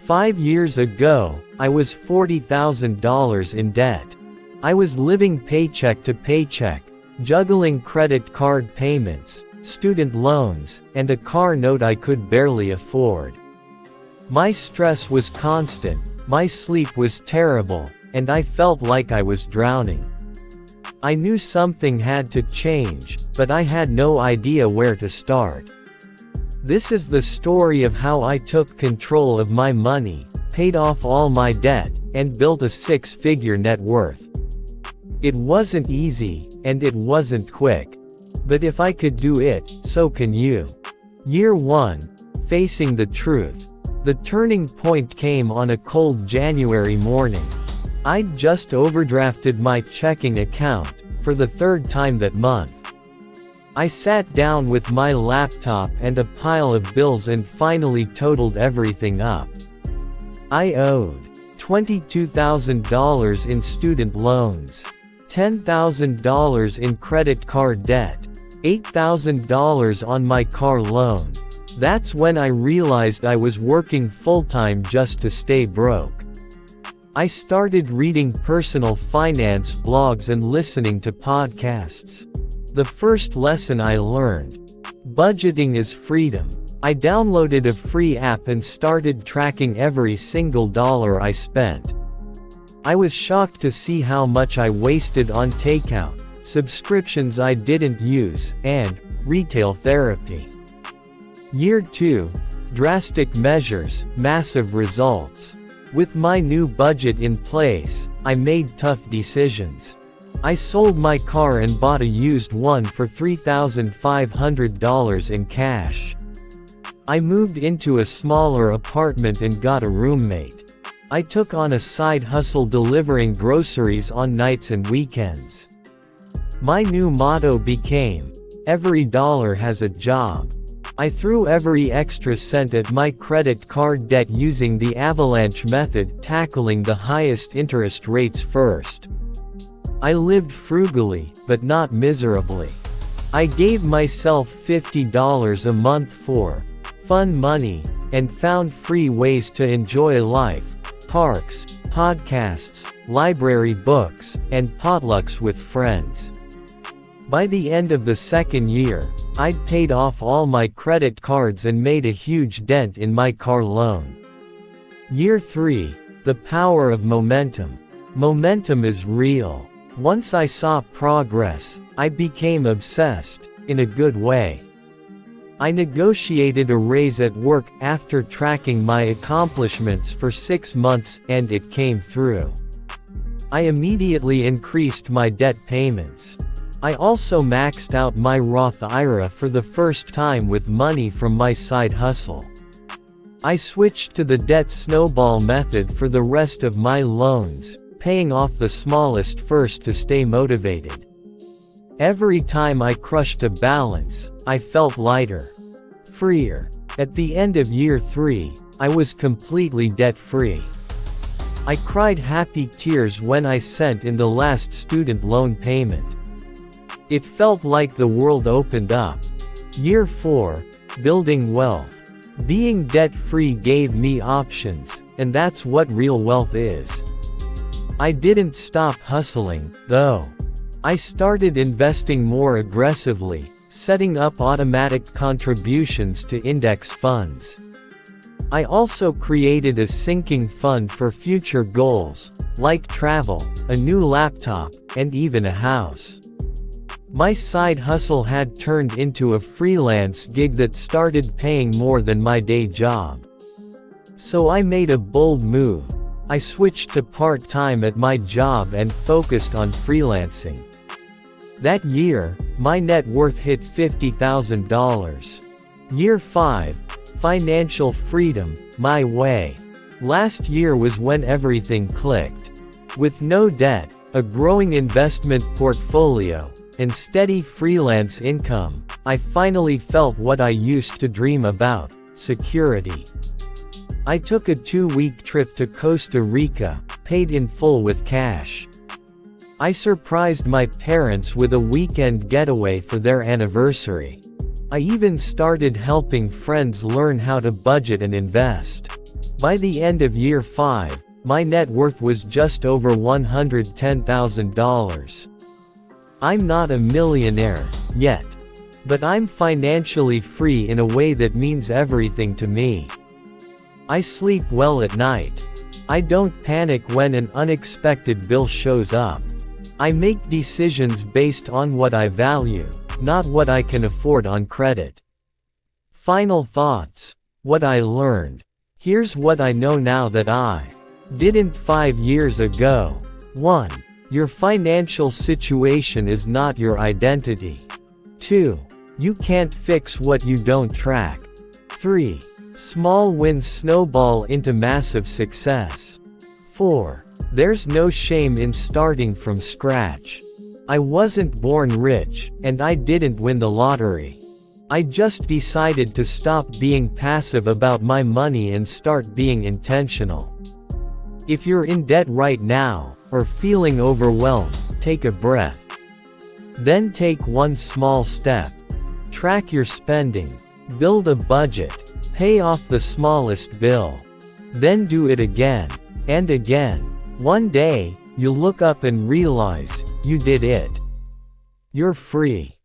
5 years ago, I was $40,000 in debt. I was living paycheck to paycheck, juggling credit card payments, student loans, and a car note I could barely afford. My stress was constant, my sleep was terrible, and I felt like I was drowning. I knew something had to change, but I had no idea where to start. This is the story of how I took control of my money, paid off all my debt, and built a six-figure net worth. It wasn't easy, and it wasn't quick. But if I could do it, so can you. Year 1. Facing the truth. The turning point came on a cold January morning. I'd just overdrafted my checking account, for the third time that month. I sat down with my laptop and a pile of bills and finally totaled everything up. I owed $22,000 in student loans, $10,000 in credit card debt, $8,000 on my car loan. That's when I realized I was working full-time just to stay broke. I started reading personal finance blogs and listening to podcasts. The first lesson I learned: budgeting is freedom. I downloaded a free app and started tracking every single dollar I spent. I was shocked to see how much I wasted on takeout, subscriptions I didn't use, and retail therapy. Year 2. Drastic measures, massive results. With my new budget in place, I made tough decisions. I sold my car and bought a used one for $3,500 in cash. I moved into a smaller apartment and got a roommate. I took on a side hustle delivering groceries on nights and weekends. My new motto became, "Every dollar has a job." I threw every extra cent at my credit card debt using the avalanche method, tackling the highest interest rates first. I lived frugally, but not miserably. I gave myself $50 a month for fun money, and found free ways to enjoy life: parks, podcasts, library books, and potlucks with friends. By the end of the second year, I'd paid off all my credit cards and made a huge dent in my car loan. Year 3. The power of momentum. Momentum is real. Once I saw progress, I became obsessed, in a good way. I negotiated a raise at work after tracking my accomplishments for 6 months, and it came through. I immediately increased my debt payments. I also maxed out my Roth IRA for the first time with money from my side hustle. I switched to the debt snowball method for the rest of my loans, paying off the smallest first to stay motivated. Every time I crushed a balance, I felt lighter, freer. At the end of year 3, I was completely debt-free. I cried happy tears when I sent in the last student loan payment. It felt like the world opened up. Year 4. Building wealth. Being debt-free gave me options, and that's what real wealth is. I didn't stop hustling, though. I started investing more aggressively, setting up automatic contributions to index funds. I also created a sinking fund for future goals, like travel, a new laptop, and even a house. My side hustle had turned into a freelance gig that started paying more than my day job. So I made a bold move. I switched to part-time at my job and focused on freelancing. That year, my net worth hit $50,000. Year 5. Financial freedom, my way. Last year was when everything clicked. With no debt, a growing investment portfolio, and steady freelance income, I finally felt what I used to dream about: security. I took a 2-week trip to Costa Rica, paid in full with cash. I surprised my parents with a weekend getaway for their I even started helping friends learn how to budget and invest. By the end of year 5, my net worth was just over $110,000. I'm not a millionaire, yet. But I'm financially free in a way that means everything to me. I sleep well at night. I don't panic when an unexpected bill shows up. I make decisions based on what I value, not what I can afford on credit. Final thoughts. What I learned. Here's what I know now that I didn't 5 years ago. 1. Your financial situation is not your identity. 2. You can't fix what you don't track. 3. Small wins snowball into massive success. 4. There's no shame in starting from scratch. I wasn't born rich, and I didn't win the lottery. I just decided to stop being passive about my money and start being intentional. If you're in debt right now, or feeling overwhelmed, take a breath. Then take one small step. Track your spending. Build a budget. Pay off the smallest bill. Then do it again. And again. One day, you'll look up and realize, you did it. You're free.